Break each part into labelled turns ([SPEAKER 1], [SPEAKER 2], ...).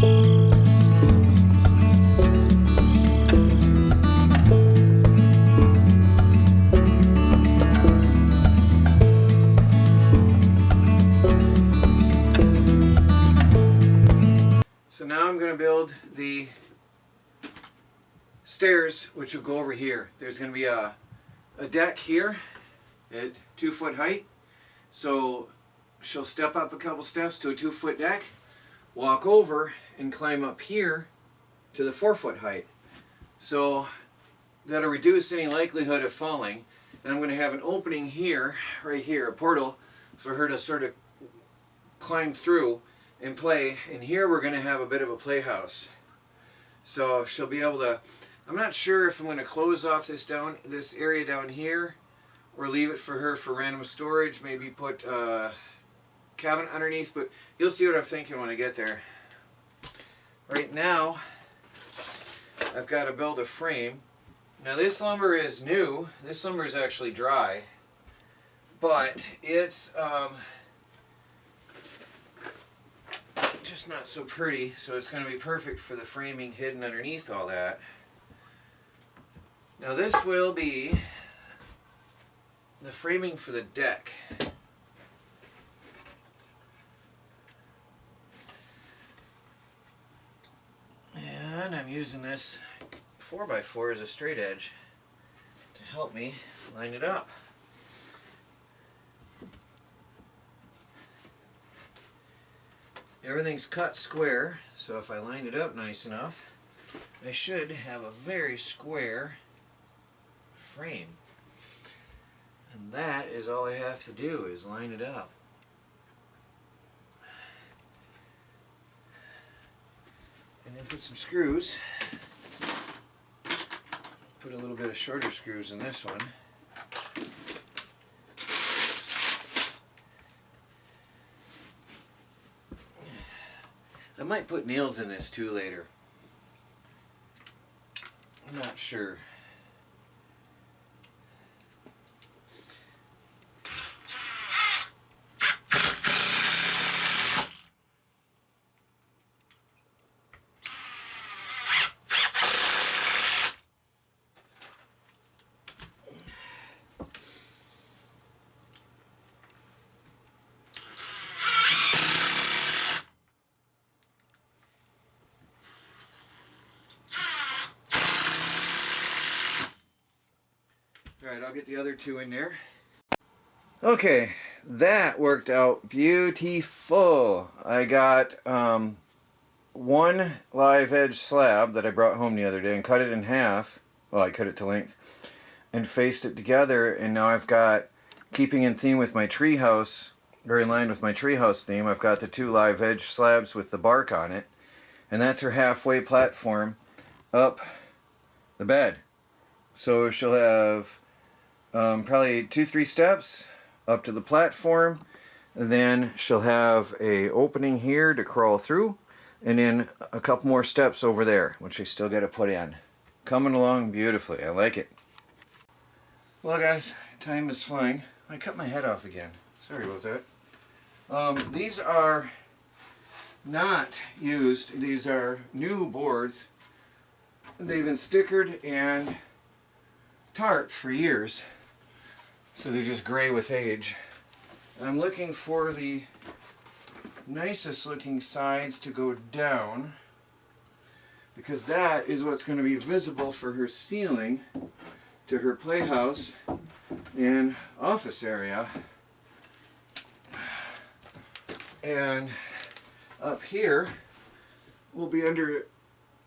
[SPEAKER 1] So now I'm going to build the stairs, which will go over here. There's going to be a deck here at 2-foot height. So she'll step up a couple steps to a 2-foot deck, walk over, and climb up here to the 4-foot height. So that'll reduce any likelihood of falling. And I'm going to have an opening here, right here, a portal, for her to sort of climb through and play. And here we're going to have a bit of a playhouse. So she'll be able to, I'm not sure if I'm going to close off this area down here, or leave it for her for random storage, maybe put a cabinet underneath, but you'll see what I'm thinking when I get there. Right now, I've got to build a frame. Now this lumber is new. This lumber is actually dry, but it's just not so pretty, so it's going to be perfect for the framing hidden underneath all that. Now this will be the framing for the deck. And I'm using this 4x4 as a straight edge to help me line it up. Everything's cut square, so if I line it up nice enough, I should have a very square frame. And that is all I have to do, is line it up. And then put some screws. Put a little bit of shorter screws in this one. I might put nails in this too later. I'm not sure. Alright, I'll get the other two in there. Okay, that worked out beautiful. I got one live edge slab that I brought home the other day and cut it in half. Well, I cut it to length and faced it together, and now I've got, keeping in theme with my treehouse, or in line with my treehouse theme, I've got the two live edge slabs with the bark on it, and that's her halfway platform up the bed. So she'll have probably 2-3 steps up to the platform, and then she'll have a opening here to crawl through, and then a couple more steps over there, which I still got to put in. Coming along beautifully. I like it. Well guys, time is flying. I cut my head off again. Sorry about that. These are not used. These are new boards. They've been stickered and tarped for years, so they're just gray with age. I'm looking for the nicest looking sides to go down, because that is what's going to be visible for her ceiling to her playhouse and office area. And up here will be under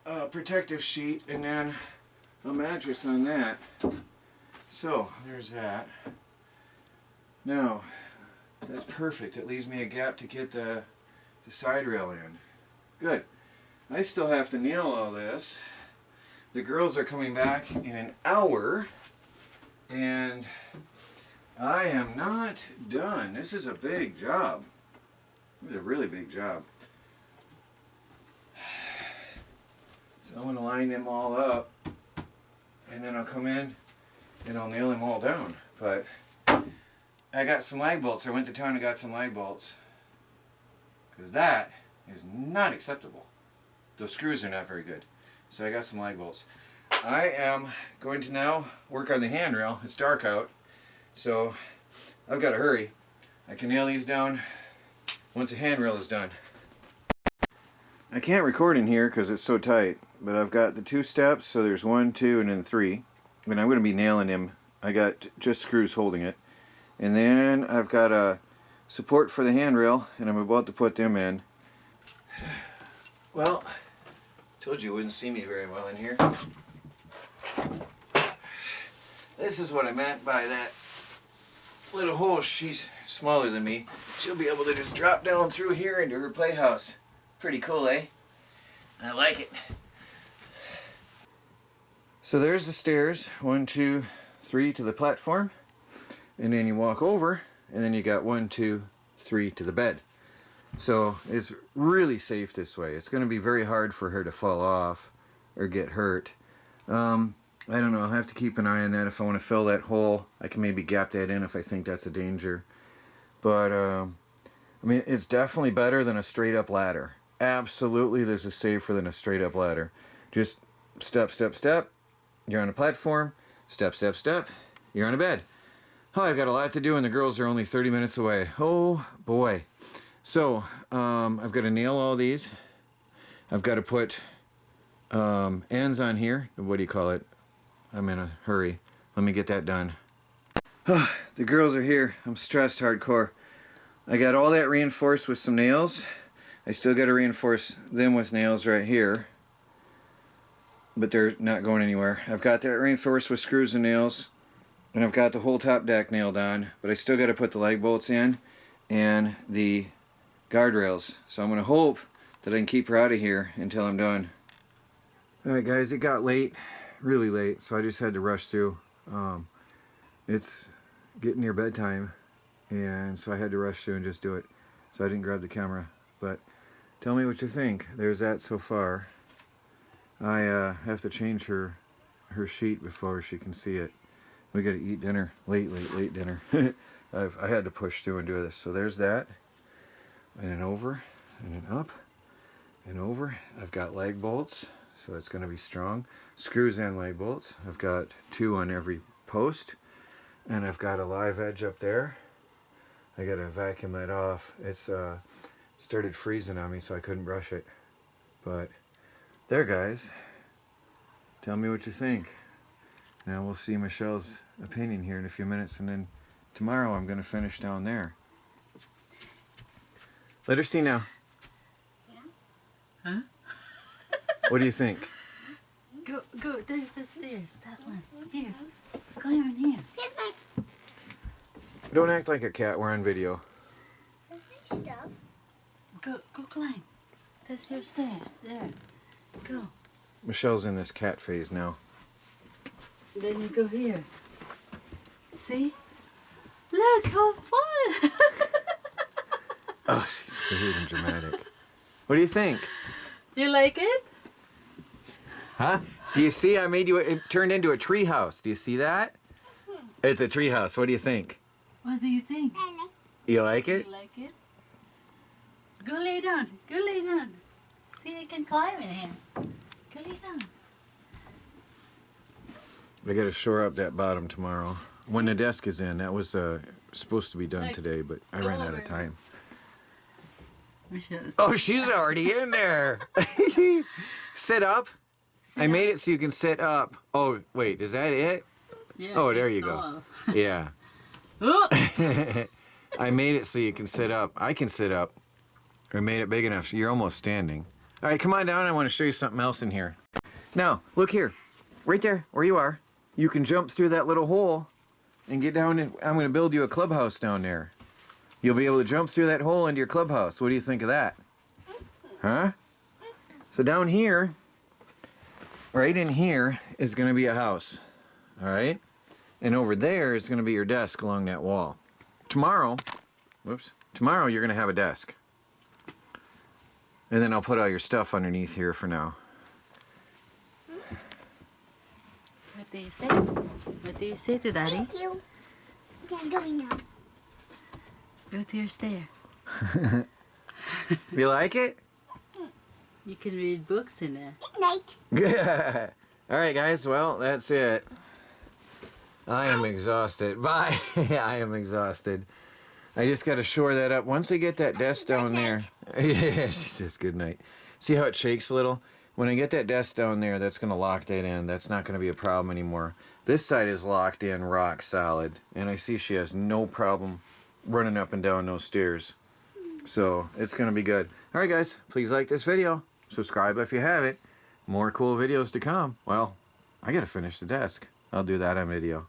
[SPEAKER 1] a protective sheet and then a mattress on that. So there's that. Now that's perfect. It leaves me a gap to get the side rail in. Good. I still have to nail all this. The girls are coming back in an hour, and I am not done. This is a big job. This is a really big job. So I'm going to line them all up, and then I'll come in and I'll nail them all down. But I got some lag bolts. I went to town and got some lag bolts, because that is not acceptable. those screws are not very good. So I got some lag bolts. I am going to now work on the handrail. It's dark out, so I've got to hurry. I can nail these down once the handrail is done. I can't record in here because it's so tight, but I've got the 2 steps, so there's 1, 2, and then 3. And I'm going to be nailing them. I got just screws holding it. And then I've got a support for the handrail, and I'm about to put them in. Well, told you wouldn't see me very well in here. This is what I meant by that little hole. She's smaller than me. She'll be able to just drop down through here into her playhouse. Pretty cool, eh? I like it. So there's the stairs, 1, 2, 3 to the platform. And then you walk over, and then you got 1, 2, 3 to the bed. So it's really safe this way. It's going to be very hard for her to fall off or get hurt. I don't know. I'll have to keep an eye on that. If I want to fill that hole, I can maybe gap that in if I think that's a danger. But, I mean, it's definitely better than a straight up ladder. Absolutely, this is safer than a straight up ladder. Just step, step, step. You're on a platform. Step, step, step. You're on a bed. Oh, I've got a lot to do and the girls are only 30 minutes away. Oh, boy. So, I've got to nail all these. I've got to put ends on here. What do you call it? I'm in a hurry. Let me get that done. The girls are here. I'm stressed hardcore. I got all that reinforced with some nails. I still got to reinforce them with nails right here. But they're not going anywhere. I've got that reinforced with screws and nails. And I've got the whole top deck nailed on. But I still got to put the lag bolts in and the guardrails. So I'm going to hope that I can keep her out of here until I'm done. Alright guys, it got late. Really late. So I just had to rush through. It's getting near bedtime. And so I had to rush through and just do it. So I didn't grab the camera. But tell me what you think. There's that so far. I have to change her sheet before she can see it. We got to eat dinner. Late dinner. I had to push through and do this. So there's that. And then over. And then up. And over. I've got lag bolts. So it's going to be strong. Screws and lag bolts. I've got 2 on every post. And I've got a live edge up there. I got to vacuum that off. It's started freezing on me, so I couldn't brush it. But there, guys. Tell me what you think. Now we'll see Michelle's opinion here in a few minutes, and then tomorrow I'm going to finish down there. Let her see now.
[SPEAKER 2] Yeah. Huh?
[SPEAKER 1] What do you think?
[SPEAKER 2] Go. There's the stairs. That one. Here. Climb in here.
[SPEAKER 1] Don't act like a cat. We're on video.
[SPEAKER 2] Stuff. Go climb. That's your stairs. There. Go.
[SPEAKER 1] Michelle's in this cat phase now.
[SPEAKER 2] Then you go here. See? Look how fun!
[SPEAKER 1] Oh, she's behaving dramatic. What do you think?
[SPEAKER 2] You like it?
[SPEAKER 1] Huh? Do you see? I made you. It turned into a treehouse. Do you see that? It's a treehouse. What do you think?
[SPEAKER 2] What do you think?
[SPEAKER 3] I like
[SPEAKER 1] You like it?
[SPEAKER 2] You like it? Go lay down. Go lay down. See, I can climb in here. Go lay down.
[SPEAKER 1] I got to shore up that bottom tomorrow. When the desk is in. That was supposed to be done
[SPEAKER 2] Like,
[SPEAKER 1] today, but I
[SPEAKER 2] go
[SPEAKER 1] ran out
[SPEAKER 2] over.
[SPEAKER 1] of time.
[SPEAKER 2] Michelle's-
[SPEAKER 1] Oh, she's already in there. Sit up.
[SPEAKER 2] Sit
[SPEAKER 1] I
[SPEAKER 2] up.
[SPEAKER 1] made it so you can sit up. Oh, wait. Is that it?
[SPEAKER 2] Yeah,
[SPEAKER 1] Oh,
[SPEAKER 2] she's
[SPEAKER 1] there you go.
[SPEAKER 2] tall.
[SPEAKER 1] Yeah.
[SPEAKER 2] Oh!
[SPEAKER 1] I made it so you can sit up. I can sit up. I made it big enough. You're almost standing. All right, come on down. I want to show you something else in here. Now, look here. Right there, where you are. You can jump through that little hole and get down. I'm going to build you a clubhouse down there. You'll be able to jump through that hole into your clubhouse. What do you think of that? Huh? So down here, right in here, is going to be a house. All right? And over there is going to be your desk along that wall. Tomorrow you're going to have a desk. And then I'll put all your stuff underneath here for now.
[SPEAKER 2] What do you say? What do you say to Daddy?
[SPEAKER 3] Thank you. Okay, I'm going now.
[SPEAKER 2] Go to your stair.
[SPEAKER 1] You like it?
[SPEAKER 2] You can read books in there.
[SPEAKER 3] Good night.
[SPEAKER 1] All right, guys. Well, that's it. I am exhausted. Bye. I am exhausted. I just got to shore that up. Once I get that desk down there. Yeah, she says good night. See how it shakes a little? When I get that desk down there, that's going to lock that in. That's not going to be a problem anymore. This side is locked in rock solid. And I see she has no problem running up and down those stairs. So it's going to be good. All right, guys. Please like this video. Subscribe if you haven't. More cool videos to come. Well, I got to finish the desk. I'll do that on video.